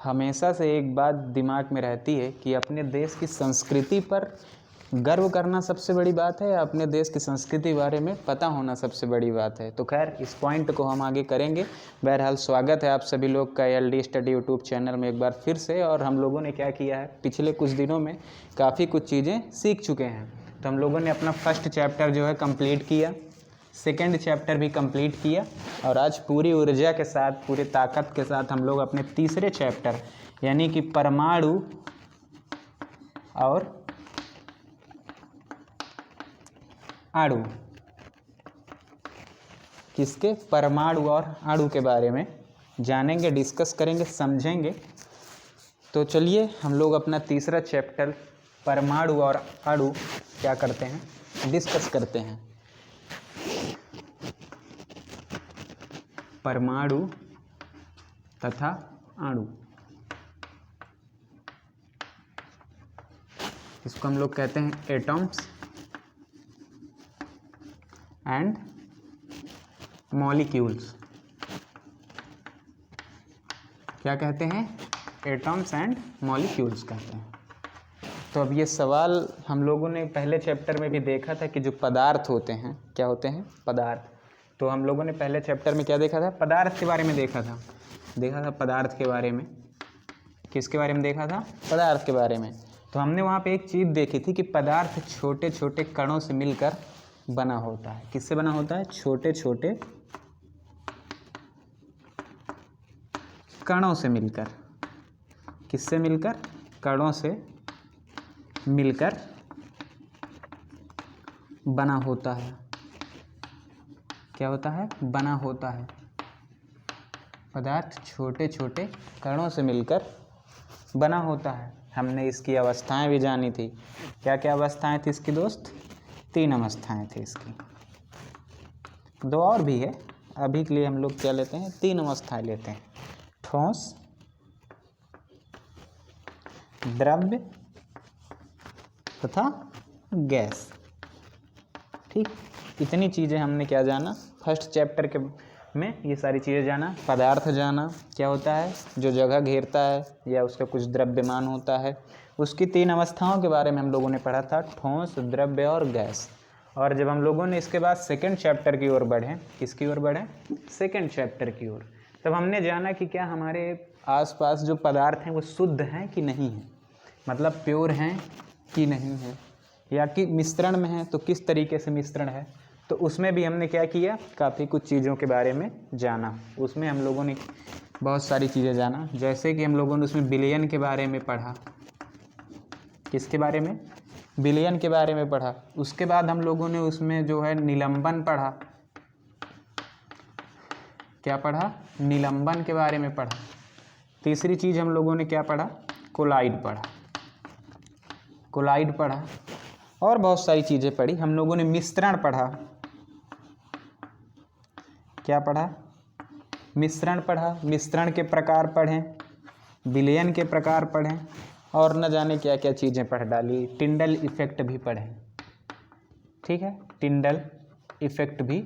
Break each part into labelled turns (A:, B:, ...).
A: हमेशा से एक बात दिमाग में रहती है कि अपने देश की संस्कृति पर गर्व करना सबसे बड़ी बात है या अपने देश की संस्कृति के बारे में पता होना सबसे बड़ी बात है। तो खैर इस पॉइंट को हम आगे करेंगे। बहरहाल स्वागत है आप सभी लोग का LD स्टडी यूट्यूब चैनल में एक बार फिर से। और हम लोगों ने क्या किया है, पिछले कुछ दिनों में काफ़ी कुछ चीज़ें सीख चुके हैं। तो हम लोगों ने अपना फर्स्ट चैप्टर जो है कंप्लीट किया, सेकेंड चैप्टर भी कंप्लीट किया और आज पूरी ऊर्जा के साथ, पूरी ताकत के साथ हम लोग अपने तीसरे चैप्टर यानी कि परमाणु और अणु, किसके, परमाणु और अणु के बारे में जानेंगे, डिस्कस करेंगे, समझेंगे। तो चलिए हम लोग अपना तीसरा चैप्टर परमाणु और अणु क्या करते हैं, डिस्कस करते हैं। परमाणु तथा अणु, इसको हम लोग कहते हैं एटम्स एंड मॉलिक्यूल्स। क्या कहते हैं, एटम्स एंड मॉलिक्यूल्स कहते हैं। तो अब ये सवाल हम लोगों ने पहले चैप्टर में भी देखा था कि जो पदार्थ होते हैं, क्या होते हैं, पदार्थ। तो हम लोगों ने पहले चैप्टर में क्या देखा था, पदार्थ के बारे में देखा था पदार्थ के बारे में। किसके बारे में देखा था, पदार्थ के बारे में। तो हमने वहाँ पे एक चीज़ देखी थी कि पदार्थ छोटे छोटे कणों से मिलकर बना होता है। किससे बना होता है, छोटे छोटे कणों से मिलकर। किससे मिलकर, कणों से मिलकर बना होता है। क्या होता है, बना होता है। पदार्थ छोटे छोटे कणों से मिलकर बना होता है। हमने इसकी अवस्थाएं भी जानी थी। क्या क्या अवस्थाएं थी इसकी दोस्त, 3 अवस्थाएं थी इसकी। 2 और भी है, अभी के लिए हम लोग क्या लेते हैं, 3 अवस्थाएं लेते हैं। ठोस, द्रव्य तथा गैस। ठीक, इतनी चीज़ें हमने क्या जाना, फर्स्ट चैप्टर के में ये सारी चीज़ें जाना। पदार्थ जाना, क्या होता है, जो जगह घेरता है या उसका कुछ द्रव्यमान होता है। उसकी 3 अवस्थाओं के बारे में हम लोगों ने पढ़ा था, ठोस, द्रव्य और गैस। और जब हम लोगों ने इसके बाद सेकंड चैप्टर की ओर बढ़े, किसकी ओर बढ़े, सेकंड चैप्टर की ओर, तब हमने जाना कि क्या हमारे आसपास जो पदार्थ हैं वो शुद्ध हैं कि नहीं हैं, मतलब प्योर हैं कि नहीं हैं, या कि मिश्रण में है तो किस तरीके से मिश्रण है। तो उसमें भी हमने क्या किया, काफ़ी कुछ चीज़ों के बारे में जाना। उसमें हम लोगों ने बहुत सारी चीज़ें जाना, जैसे कि हम लोगों ने उसमें विलयन के बारे में पढ़ा। किसके बारे में, विलयन के बारे में पढ़ा। उसके बाद हम लोगों ने उसमें जो है निलंबन पढ़ा। क्या पढ़ा, निलंबन के बारे में पढ़ा। तीसरी चीज़ हम लोगों ने क्या पढ़ा, कोलाइड पढ़ा। कोलाइड पढ़ा और बहुत सारी चीज़ें पढ़ी। हम लोगों ने मिश्रण पढ़ा। क्या पढ़ा, मिश्रण पढ़ा। मिश्रण के प्रकार पढ़ें, विलयन के प्रकार पढ़ें और न जाने क्या क्या चीज़ें पढ़ डाली। टिंडल इफ़ेक्ट भी पढ़ें। ठीक है, टिंडल इफ़ेक्ट भी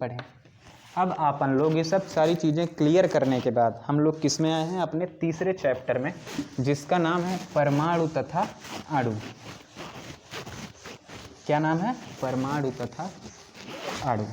A: पढ़ें। अब अपन लोग ये सब सारी चीज़ें क्लियर करने के बाद हम लोग किस में आए हैं, अपने तीसरे चैप्टर में, जिसका नाम है परमाणु तथा अणु। क्या नाम है, परमाणु तथा अणु।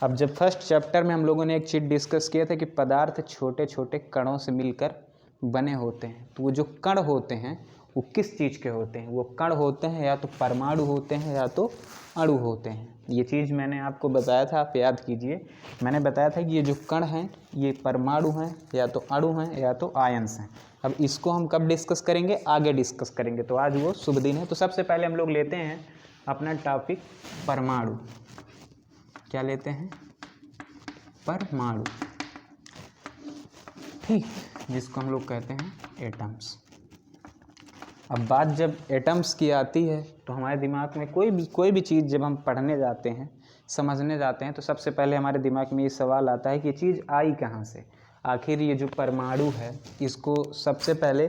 A: अब जब फर्स्ट चैप्टर में हम लोगों ने एक चीज़ डिस्कस किया था कि पदार्थ छोटे छोटे कणों से मिलकर बने होते हैं। तो वो जो कण होते हैं वो किस चीज़ के होते हैं, वो कण होते हैं या तो परमाणु होते हैं या तो अणु होते हैं। ये चीज़ मैंने आपको बताया था, आप याद कीजिए। मैंने बताया था कि ये जो कण हैं ये परमाणु हैं या तो अणु हैं या तो आयंस हैं। अब इसको हम कब डिस्कस करेंगे, आगे डिस्कस करेंगे। तो आज वो शुभ दिन है। तो सबसे पहले हम लोग लेते हैं अपना टॉपिक परमाणु। क्या लेते हैं, परमाणु। ठीक, जिसको हम लोग कहते हैं एटम्स। अब बात जब एटम्स की आती है तो हमारे दिमाग में कोई भी चीज़ जब हम पढ़ने जाते हैं, समझने जाते हैं, तो सबसे पहले हमारे दिमाग में ये सवाल आता है कि ये चीज़ आई कहाँ से। आखिर ये जो परमाणु है इसको सबसे पहले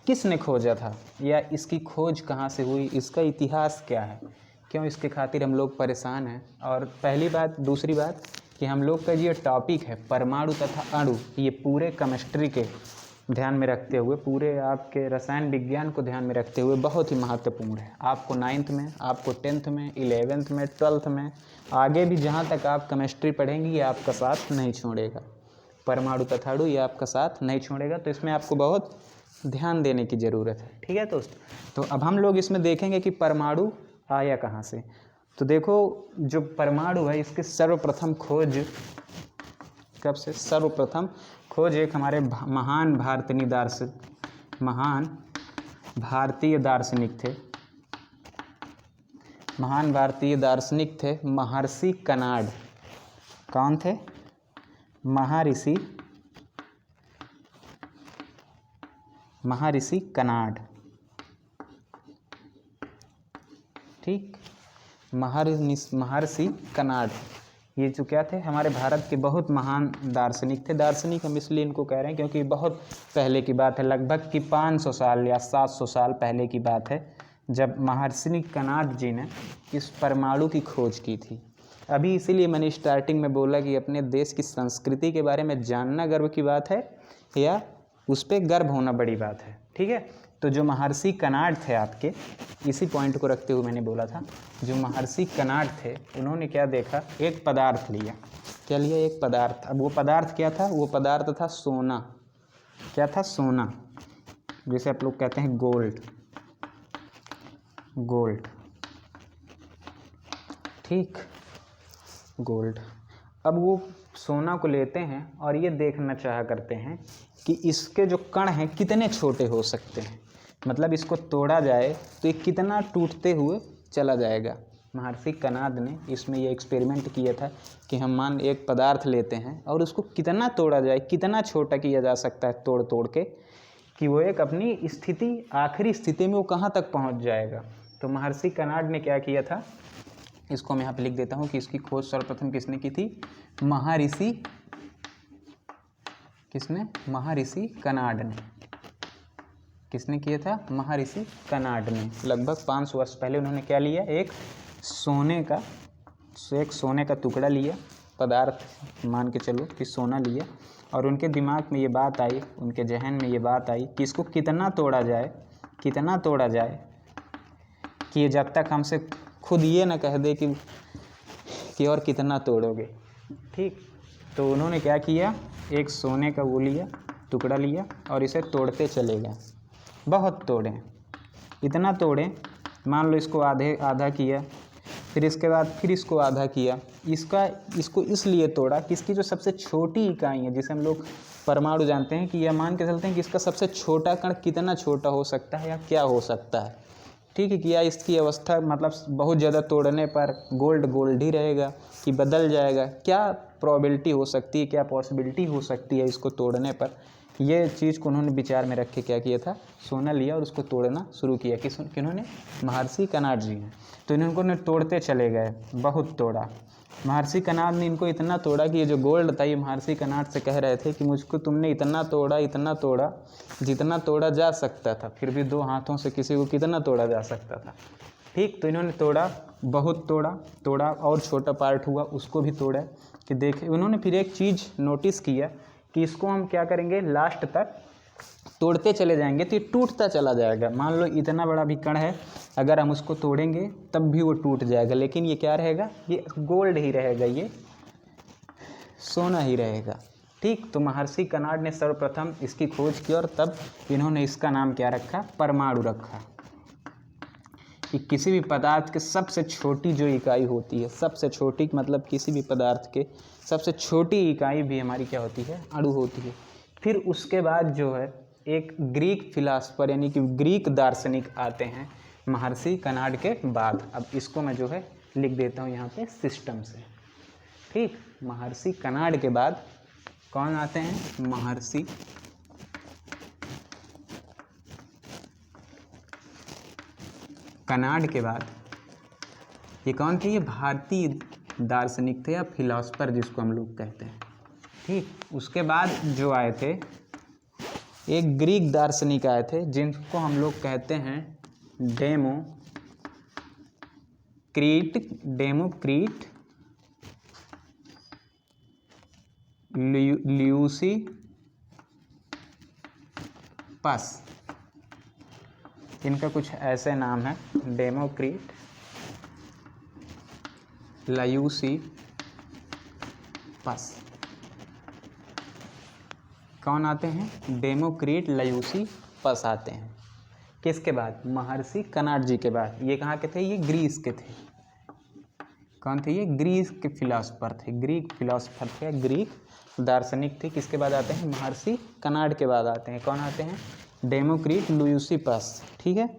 A: किसने खोजा था, या इसकी खोज कहाँ से हुई, इसका इतिहास क्या है, क्यों इसके खातिर हम लोग परेशान हैं। और पहली बात, दूसरी बात कि हम लोग का ये टॉपिक है परमाणु तथा अणु, ये पूरे केमिस्ट्री के ध्यान में रखते हुए, पूरे आपके रसायन विज्ञान को ध्यान में रखते हुए बहुत ही महत्वपूर्ण है। आपको 9th में, आपको 10th में, 11th में, 12th में, आगे भी जहाँ तक आप केमिस्ट्री पढ़ेंगी ये आपका साथ नहीं छोड़ेगा। परमाणु तथाणु ये आपका साथ नहीं छोड़ेगा, तो इसमें आपको बहुत ध्यान देने की ज़रूरत है। ठीक है दोस्त, तो अब हम लोग इसमें देखेंगे कि परमाणु आया कहाँ से। तो देखो, जो परमाणु है इसके सर्वप्रथम खोज कब से? सर्वप्रथम खोज एक हमारे महान भारतीय दार्शनिक थे। महान भारतीय दार्शनिक थे महर्षि कनाड। कौन थे? महर्षि कनाड। ठीक, महर्षि कनाड ये जो क्या थे, हमारे भारत के बहुत महान दार्शनिक थे। दार्शनिक हम इसलिए इनको कह रहे हैं क्योंकि बहुत पहले की बात है, लगभग कि 500 साल या 700 साल पहले की बात है, जब महर्षि कनाड जी ने इस परमाणु की खोज की थी। अभी इसीलिए मैंने स्टार्टिंग में बोला कि अपने देश की संस्कृति के बारे में जानना गर्व की बात है या उस पर गर्व होना बड़ी बात है। ठीक है, तो जो महर्षि कनाड थे, आपके इसी पॉइंट को रखते हुए मैंने बोला था, जो महर्षि कनाड थे उन्होंने क्या देखा, एक पदार्थ लिया। क्या लिया? एक पदार्थ। अब वो पदार्थ क्या था? वो पदार्थ था सोना। क्या था? सोना, जैसे आप लोग कहते हैं गोल्ड। ठीक, गोल्ड। अब वो सोना को लेते हैं और ये देखना चाहा करते हैं कि इसके जो कण हैं कितने छोटे हो सकते हैं, मतलब इसको तोड़ा जाए तो ये कितना टूटते हुए चला जाएगा। महर्षि कनाड ने इसमें ये एक्सपेरिमेंट किया था कि हम मान एक पदार्थ लेते हैं और उसको कितना तोड़ा जाए, कितना छोटा किया जा सकता है तोड़ तोड़ के, कि वो एक अपनी स्थिति, आखिरी स्थिति में वो कहाँ तक पहुँच जाएगा। तो महर्षि कनाड ने क्या किया था, इसको मैं यहाँ पे लिख देता हूँ कि इसकी खोज सर्वप्रथम किसने की थी? महर्षि कनाड ने। किसने किया था? महर्षि कनाड ने। लगभग 500 वर्ष पहले उन्होंने क्या लिया, एक सोने का टुकड़ा लिया, पदार्थ मान के चलो कि सोना लिया, और उनके दिमाग में ये बात आई, उनके जहन में ये बात आई कि इसको कितना तोड़ा जाए कि ये जब तक हमसे खुद ये ना कह दे कि और कितना तोड़ोगे। ठीक, तो उन्होंने क्या किया, एक सोने का वो लिया, टुकड़ा लिया और इसे तोड़ते चले गए। बहुत तोड़े, इतना तोड़े, मान लो इसको आधा किया, फिर इसके बाद फिर इसको आधा किया। इसको इसलिए तोड़ा कि इसकी जो सबसे छोटी इकाई है, जिसे हम लोग परमाणु जानते हैं, कि यह मान के चलते हैं कि इसका सबसे छोटा कण कितना छोटा हो सकता है या क्या हो सकता है। ठीक है, कि या इसकी अवस्था मतलब बहुत ज़्यादा तोड़ने पर गोल्ड ही रहेगा कि बदल जाएगा, क्या प्रोबेबिलिटी हो सकती है, क्या पॉसिबिलिटी हो सकती है इसको तोड़ने पर। ये चीज़ को उन्होंने विचार में रख के क्या किया था, सोना लिया और उसको तोड़ना शुरू किया। किन्होंने? महर्षि कनाड जी ने। तो इनको तोड़ते चले गए, बहुत तोड़ा। महर्षि कनाड ने इनको इतना तोड़ा कि ये जो गोल्ड था, ये महर्षि कनाड से कह रहे थे कि मुझको तुमने इतना तोड़ा जितना तोड़ा जा सकता था। फिर भी 2 हाथों से किसी को कितना तोड़ा जा सकता था। ठीक, तो इन्होंने तोड़ा, बहुत तोड़ा और छोटा पार्ट हुआ, उसको भी तोड़ा कि देखे। उन्होंने फिर एक चीज़ नोटिस किया कि इसको हम क्या करेंगे, लास्ट तक तोड़ते चले जाएंगे तो ये टूटता चला जाएगा। मान लो इतना बड़ा भी कण है, अगर हम उसको तोड़ेंगे तब भी वो टूट जाएगा, लेकिन ये क्या रहेगा, ये गोल्ड ही रहेगा, ये सोना ही रहेगा। ठीक, तो महर्षि कनाड ने सर्वप्रथम इसकी खोज की और तब इन्होंने इसका नाम क्या रखा, परमाणु रखा। कि किसी भी पदार्थ के सबसे छोटी जो इकाई होती है, सबसे छोटी मतलब किसी भी पदार्थ के सबसे छोटी इकाई भी हमारी क्या होती है, अणु होती है। फिर उसके बाद जो है एक ग्रीक फिलासफर यानी कि ग्रीक दार्शनिक आते हैं महर्षि कनाड के बाद। अब इसको मैं जो है लिख देता हूँ यहाँ पे सिस्टम से। ठीक, महर्षि कनाड के बाद कौन आते हैं, महर्षि कनाड के बाद ये कौन थे, ये भारतीय दार्शनिक थे या फिलासफर जिसको हम लोग कहते हैं। ठीक, उसके बाद जो आए थे एक ग्रीक दार्शनिक आए थे जिनको हम लोग कहते हैं डेमोक्रीट ल्यूसी पस, इनका कुछ ऐसे नाम है, डेमोक्रिट, लयूसिपस। कौन आते हैं? डेमोक्रिट, लयूसिपस आते हैं। किसके बाद? महर्षि कनाड जी के बाद। ये कहाँ के थे? ये ग्रीस के थे। कौन थे ये? ग्रीस के फिलोसफर थे, ग्रीक फिलोसफर थे, ग्रीक दार्शनिक थे। किसके बाद आते हैं? महर्षि कनाड के बाद आते हैं। कौन आते हैं? डेमोक्रिट, लयूसिपस। ठीक है,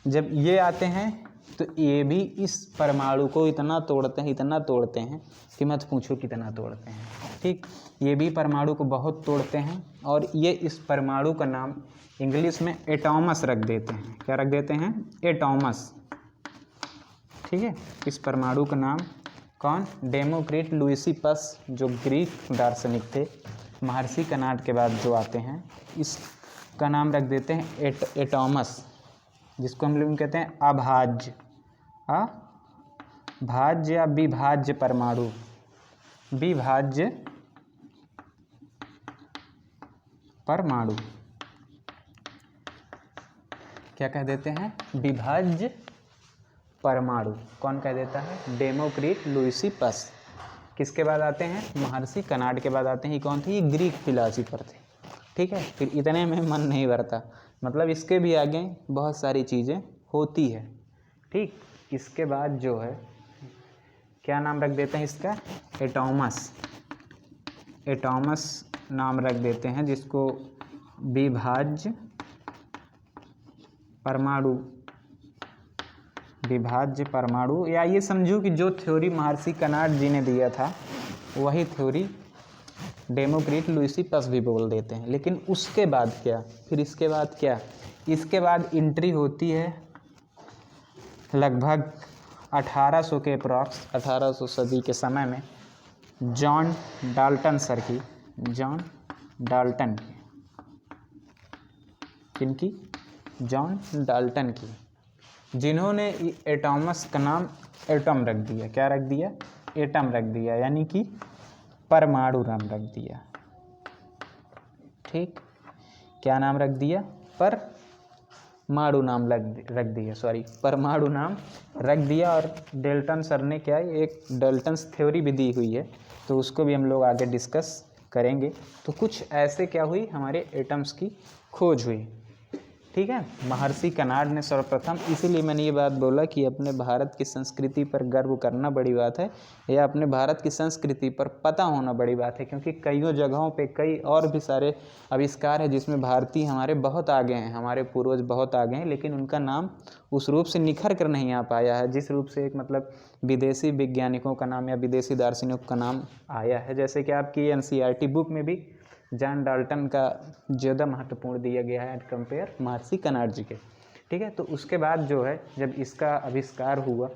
A: जब ये आते हैं तो ये भी इस परमाणु को इतना तोड़ते हैं, इतना तोड़ते हैं कि मत पूछो कितना तोड़ते हैं। ठीक, ये भी परमाणु को बहुत तोड़ते हैं और ये इस परमाणु का नाम इंग्लिश में एटॉमस रख देते हैं। क्या रख देते हैं? एटॉमस। ठीक है, इस परमाणु का नाम कौन? डेमोक्रिट, लयूसिपस, जो ग्रीक दार्शनिक थे, महर्षि कनाड के बाद जो आते हैं, इसका नाम रख देते हैं एटॉमस, जिसको हम लोग कहते हैं अभाज्य, अभाज्य या विभाज्य परमाणु, विभाज्य परमाणु। क्या कह देते हैं? विभाज्य परमाणु। कौन कह देता है? डेमोक्रिट, लयूसिपस। किसके बाद आते हैं? महर्षि कनाड के बाद आते हैं। कौन थे? ये ग्रीक फिलोसफर थे। ठीक है, फिर इतने में मन नहीं भरता, मतलब इसके भी आगे बहुत सारी चीज़ें होती है। ठीक, इसके बाद जो है क्या नाम रख देते हैं इसका? एटॉमस। एटॉमस नाम रख देते हैं, जिसको विभाज्य परमाणु, विभाज्य परमाणु, या ये समझो कि जो थ्योरी महर्षि कनाड जी ने दिया था वही थ्योरी डेमोक्रिट, लयूसिपस भी बोल देते हैं। लेकिन उसके बाद क्या? फिर इसके बाद क्या? इसके बाद एंट्री होती है लगभग 1800 के अप्रॉक्स, 1800 सदी के समय में जॉन डाल्टन सर की, जॉन डाल्टन की, किनकी? जॉन डाल्टन की, जिन्होंने एटॉमस का नाम एटम रख दिया। क्या रख दिया? एटम रख दिया, यानी कि परमाणु नाम रख दिया। ठीक, क्या नाम रख दिया? परमाणु नाम रख दिया, सॉरी, परमाणु नाम रख दिया। और डाल्टन सर ने क्या, एक डाल्टन्स थ्योरी भी दी हुई है, तो उसको भी हम लोग आगे डिस्कस करेंगे। तो कुछ ऐसे क्या हुई, हमारे एटम्स की खोज हुई। ठीक है, महर्षि कनाड ने सर्वप्रथम, इसीलिए मैंने ये बात बोला कि अपने भारत की संस्कृति पर गर्व करना बड़ी बात है, या अपने भारत की संस्कृति पर पता होना बड़ी बात है, क्योंकि कईयों जगहों पे कई और भी सारे आविष्कार है जिसमें भारतीय हमारे बहुत आगे हैं, हमारे पूर्वज बहुत आगे हैं, लेकिन उनका नाम उस रूप से निखर कर नहीं आ पाया है जिस रूप से एक मतलब विदेशी वैज्ञानिकों का नाम या विदेशी दार्शनिकों का नाम आया है। जैसे कि आपकी NCERT बुक में भी जॉन डाल्टन का ज़्यादा महत्वपूर्ण दिया गया है एट कंपेयर महर्षि कनाड जी के। ठीक है, तो उसके बाद जो है जब इसका आविष्कार हुआ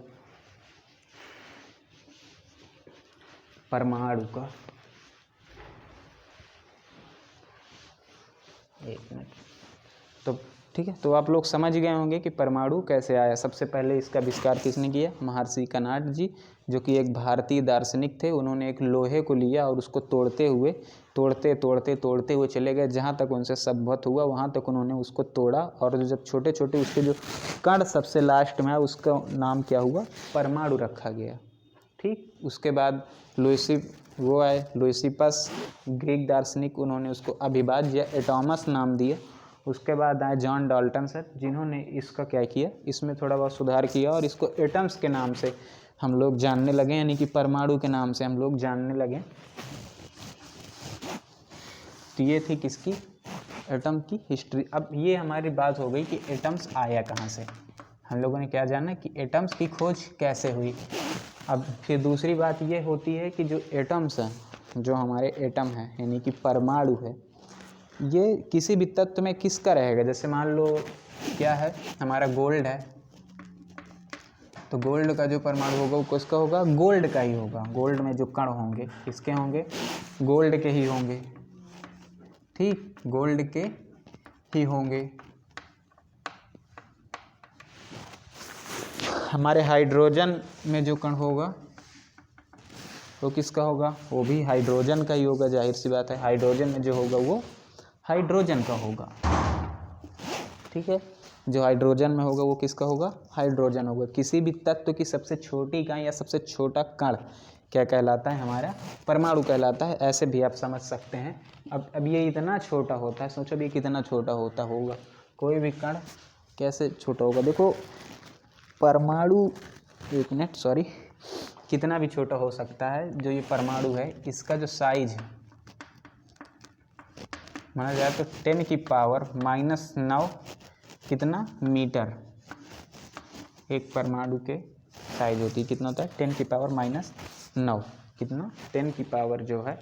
A: परमाणु का, एक मिनट, तो ठीक है, तो आप लोग समझ गए होंगे कि परमाणु कैसे आया। सबसे पहले इसका आविष्कार किसने किया? महर्षि कनाड जी, जो कि एक भारतीय दार्शनिक थे। उन्होंने एक लोहे को लिया और उसको तोड़ते हुए चले गए, जहाँ तक उनसे संभव हुआ वहाँ तक उन्होंने उसको तोड़ा, और जब छोटे छोटे उसके जो कण सबसे लास्ट में आया उसका नाम क्या हुआ? परमाणु रखा गया। ठीक, उसके बाद लयूसिपस ग्रीक दार्शनिक, उन्होंने उसको अविभाज्य या एटॉमस नाम दिया। उसके बाद आए जॉन डाल्टन सर, जिन्होंने इसका क्या किया, इसमें थोड़ा बहुत सुधार किया और इसको एटम्स के नाम से हम लोग जानने लगे, यानी कि परमाणु के नाम से हम लोग जानने लगे। तो ये थी किसकी? एटम की हिस्ट्री। अब ये हमारी बात हो गई कि एटम्स आया कहाँ से। हम लोगों ने क्या जाना कि एटम्स की खोज कैसे हुई। अब फिर दूसरी बात ये होती है कि जो एटम्स हैं, जो हमारे एटम हैं यानी कि परमाणु है, ये किसी भी तत्व में किसका रहेगा। जैसे मान लो क्या है, हमारा गोल्ड है, तो गोल्ड का जो परमाणु होगा वो किसका होगा? गोल्ड का ही होगा। गोल्ड में जो कण होंगे किसके होंगे? गोल्ड के ही होंगे। ठीक, गोल्ड के ही होंगे। हमारे हाइड्रोजन में जो कण होगा वो किसका होगा? वो भी हाइड्रोजन का ही होगा, जाहिर सी बात है। हाइड्रोजन में जो होगा वो हाइड्रोजन का होगा। ठीक है। जो हाइड्रोजन में होगा वो किसका होगा, हाइड्रोजन होगा। किसी भी तत्व की सबसे छोटी इकाई या सबसे छोटा कण क्या कहलाता है, हमारा परमाणु कहलाता है। ऐसे भी आप समझ सकते हैं। अब ये इतना छोटा होता है, सोचो भी कितना छोटा होता होगा, कोई भी कण कैसे छोटा होगा। देखो परमाणु, एक मिनट सॉरी, कितना भी छोटा हो सकता है। जो ये परमाणु है इसका जो साइज है माना जाए तो 10 की पावर -9 कितना मीटर एक परमाणु के साइज होती है। कितना होता है, 10 की पावर -9 कितना, 10 की पावर जो है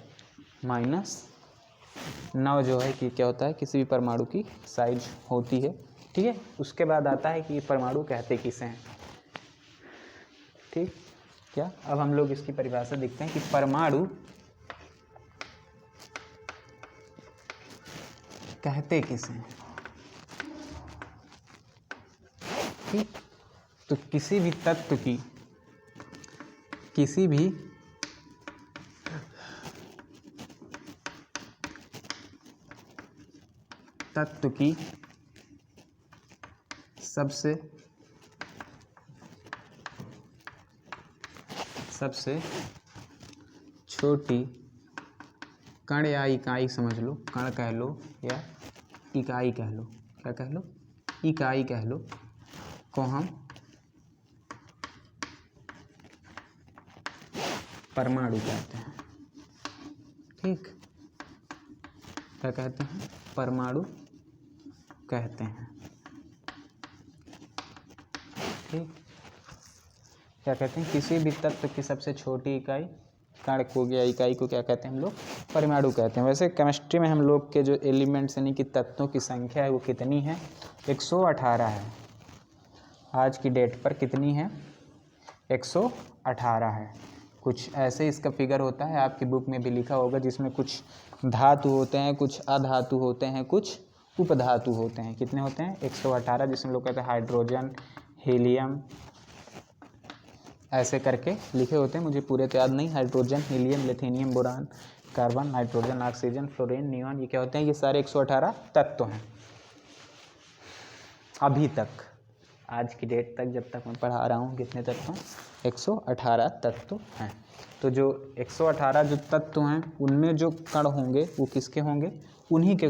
A: -9 जो है कि क्या होता है, किसी भी परमाणु की साइज होती है। ठीक है। उसके बाद आता है कि ये परमाणु कहते किसे हैं। ठीक, क्या अब हम लोग इसकी परिभाषा देखते हैं कि परमाणु कहते किसे हैं। ठीक, तो किसी भी तत्व की, किसी भी तत्व की सबसे छोटी कण या इकाई समझ लो, कण कह लो या इकाई कह लो, क्या कह लो, इकाई कह लो, को हम परमाणु कहते हैं। ठीक, क्या कहते हैं, परमाणु कहते हैं। ठीक, क्या कहते हैं, किसी भी तत्व की सबसे छोटी इकाई, कण को या इकाई को क्या कहते हैं हम लोग, परमाणु कहते हैं। वैसे केमिस्ट्री में हम लोग के जो एलिमेंट्स यानी कि तत्वों की संख्या है वो कितनी है, 118 है। आज की डेट पर कितनी है, 118 है। कुछ ऐसे इसका फिगर होता है, आपकी बुक में भी लिखा होगा, जिसमें कुछ धातु होते हैं, कुछ अधातु होते हैं, कुछ उपधातु होते हैं। कितने होते हैं, 118, जिसमें लोग कहते हैं हाइड्रोजन, हीलियम, ऐसे करके लिखे होते हैं। मुझे पूरे तो याद नहीं। Hydrogen, helium, lithium, boron, carbon, nitrogen, oxygen, fluorine, neon, ये क्या होते हैं, ये सारे 118 तत्व हैं। अभी तक, आज की डेट तक जब तक मैं पढ़ा रहा हूँ, कितने तत्व, 118 तत्व हैं। तो जो 118 जो तत्व हैं उनमें जो कण होंगे वो किसके होंगे, उन्हीं के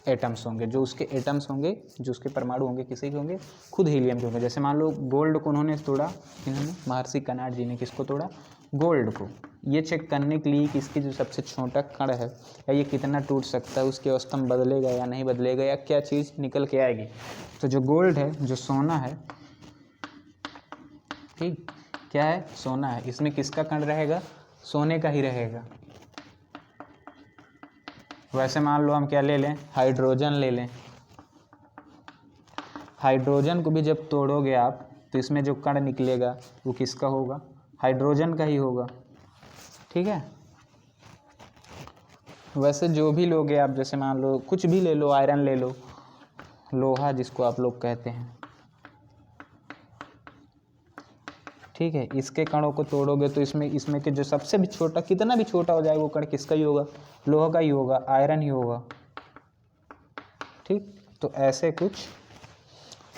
A: एटम्स होंगे। जो उसके एटम्स होंगे, जो उसके परमाणु होंगे, किसी के होंगे, खुद हीलियम के होंगे। जैसे मान लो गोल्ड को उन्होंने तोड़ा, इन्होंने, महर्षि कनाड जी ने किसको तोड़ा, गोल्ड को। ये चेक करने के लिए कि इसकी जो सबसे छोटा कण है या ये कितना टूट सकता है, उसकी अवस्था में बदलेगा या नहीं बदलेगा, या क्या चीज़ निकल के आएगी। तो जो गोल्ड है, जो सोना है, ठीक, क्या है, सोना है, इसमें किसका कण रहेगा, सोने का ही रहेगा। वैसे मान लो हम क्या ले लें, हाइड्रोजन ले लें। हाइड्रोजन को भी जब तोड़ोगे आप तो इसमें जो कण निकलेगा वो किसका होगा, हाइड्रोजन का ही होगा। ठीक है। वैसे जो भी लोगे आप, जैसे मान लो कुछ भी ले लो, आयरन ले लो, लोहा जिसको आप लोग कहते हैं, ठीक है, इसके कणों को तोड़ोगे तो इसमें के जो सबसे भी छोटा, कितना भी छोटा हो जाए वो कण किसका ही होगा, लोहा का ही होगा, आयरन ही होगा। ठीक, तो ऐसे कुछ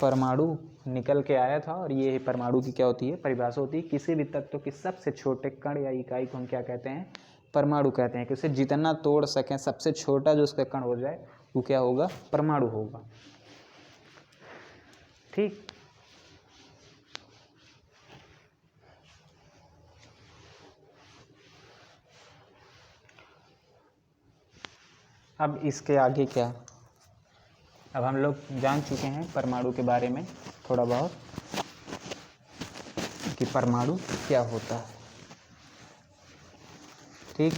A: परमाणु निकल के आया था। और ये परमाणु की क्या होती है, परिभाषा होती है, किसी भी तत्व के सबसे छोटे कण या इकाई को हम क्या कहते हैं, परमाणु कहते हैं। कि उसे जितना तोड़ सकें, सबसे छोटा जो उसका कण हो जाए वो क्या होगा, परमाणु होगा। ठीक, अब इसके आगे क्या, अब हम लोग जान चुके हैं परमाणु के बारे में थोड़ा बहुत, कि परमाणु क्या होता है। ठीक,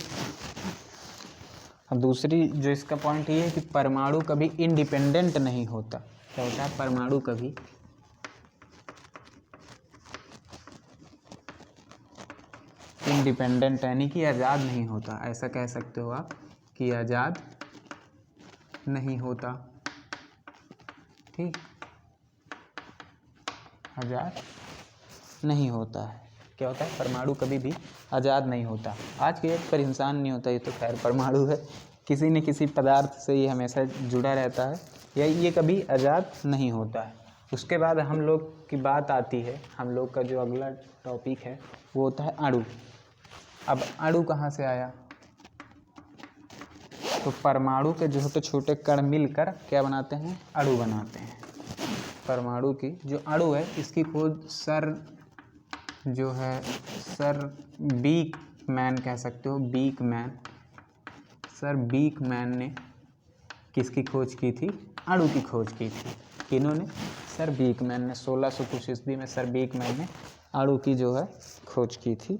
A: अब दूसरी जो इसका पॉइंट ये है कि परमाणु कभी इंडिपेंडेंट नहीं होता। क्या होता है, परमाणु कभी इंडिपेंडेंट यानी कि आज़ाद नहीं होता। ऐसा कह सकते हो आप कि आज़ाद नहीं होता। ठीक, आज़ाद नहीं होता है। क्या होता है, परमाणु कभी भी आज़ाद नहीं होता। आज के डेट पर इंसान नहीं होता, ये तो खैर परमाणु है, किसी न किसी पदार्थ से ये हमेशा जुड़ा रहता है। ये कभी आज़ाद नहीं होता है। उसके बाद हम लोग की बात आती है, हम लोग का जो अगला टॉपिक है वो होता है अणु। अब अणु कहाँ से आया? तो परमाणु के छोटे छोटे कण मिलकर क्या बनाते हैं? अणु बनाते हैं। परमाणु की जो अणु है इसकी खोज सर बीकमैन कह सकते हो, सर बीकमैन ने किसकी खोज की थी? अणु की खोज की थी। किन्होंने? सर बीकमैन ने 1600 कुछ ईस्वी में सर बीकमैन ने अणु की जो है खोज की थी।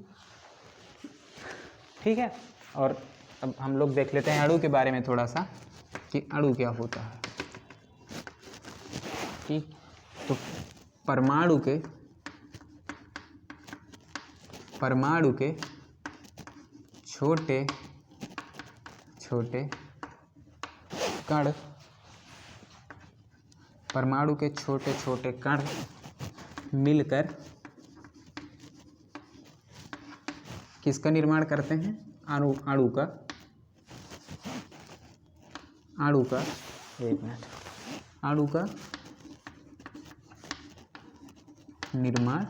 A: ठीक है, और अब हम लोग देख लेते हैं अणु के बारे में थोड़ा सा कि अणु क्या होता है। ठीक, तो परमाणु के छोटे छोटे कण, परमाणु के छोटे छोटे कण मिलकर किसका निर्माण करते हैं? अणु का निर्माण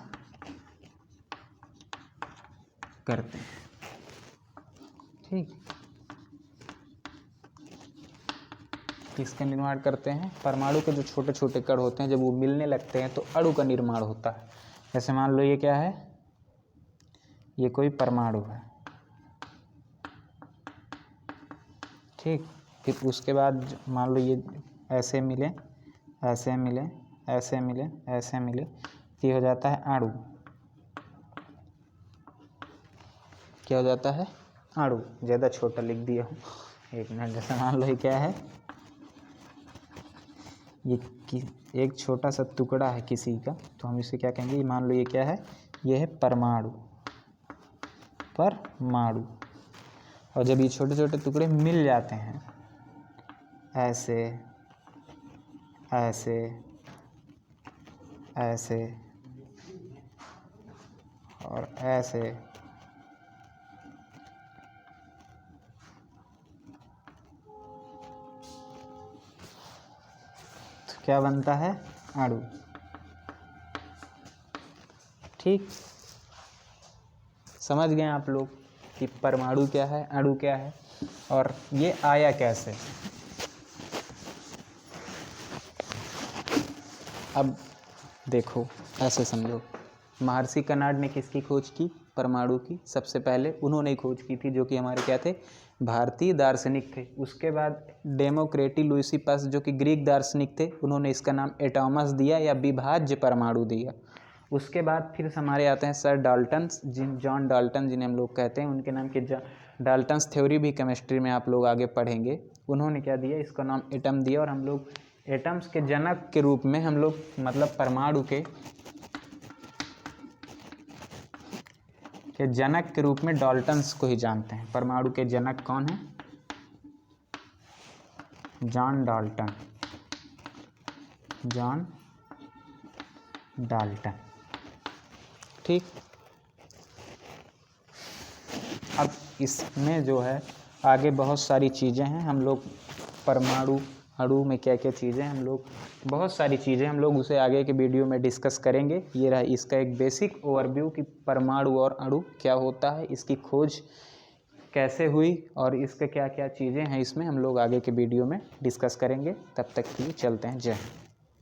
A: करते हैं। ठीक, किसका निर्माण करते हैं? परमाणु के जो छोटे छोटे कण होते हैं जब वो मिलने लगते हैं तो अणु का निर्माण होता है। जैसे मान लो ये क्या है? ये कोई परमाणु है। ठीक, फिर उसके बाद मान लो ये ऐसे मिले, ऐसे मिले, ऐसे मिले, ऐसे मिले, ये हो जाता है अणु। क्या हो जाता है? अणु। ज़्यादा छोटा लिख दिया हूँ, एक मिनट। जैसे मान लो ये क्या है? ये एक छोटा सा टुकड़ा है किसी का, तो हम इसे क्या कहेंगे? मान लो ये क्या है? ये है परमाणु। और जब ये छोटे छोटे टुकड़े मिल जाते हैं ऐसे ऐसे ऐसे और ऐसे, तो क्या बनता है? अणु। ठीक, समझ गए आप लोग कि परमाणु क्या है, अणु क्या है, और ये आया कैसे। अब देखो, ऐसे समझो, महर्षि कर्नाड ने किसकी खोज की? परमाणु की। सबसे पहले उन्होंने खोज की थी, जो कि हमारे क्या थे? भारतीय दार्शनिक थे। उसके बाद डेमोक्रेटी लुइसिपस जो कि ग्रीक दार्शनिक थे, उन्होंने इसका नाम एटॉमस दिया या विभाज्य परमाणु दिया। उसके बाद फिर हमारे आते हैं सर डाल्टन्स, जॉन डाल्टन जिन्हें हम लोग कहते हैं, उनके नाम की डाल्टन्स थ्योरी भी केमिस्ट्री में आप लोग आगे पढ़ेंगे। उन्होंने क्या दिया? इसका नाम एटम दिया। और हम लोग एटम्स के जनक के रूप में हम लोग मतलब परमाणु के जनक के रूप में डाल्टन्स को ही जानते हैं। परमाणु के जनक कौन है? John Dalton. ठीक, अब इसमें जो है आगे बहुत सारी चीज़ें हैं। हम लोग परमाणु अणु में क्या क्या चीज़ें, हम लोग बहुत सारी चीज़ें हम लोग उसे आगे के वीडियो में डिस्कस करेंगे। ये रहा इसका एक बेसिक ओवरव्यू कि परमाणु और अणु क्या होता है, इसकी खोज कैसे हुई और इसके क्या क्या चीज़ें हैं, इसमें हम लोग आगे के वीडियो में डिस्कस करेंगे। तब तक के लिए चलते हैं। जय हिंद।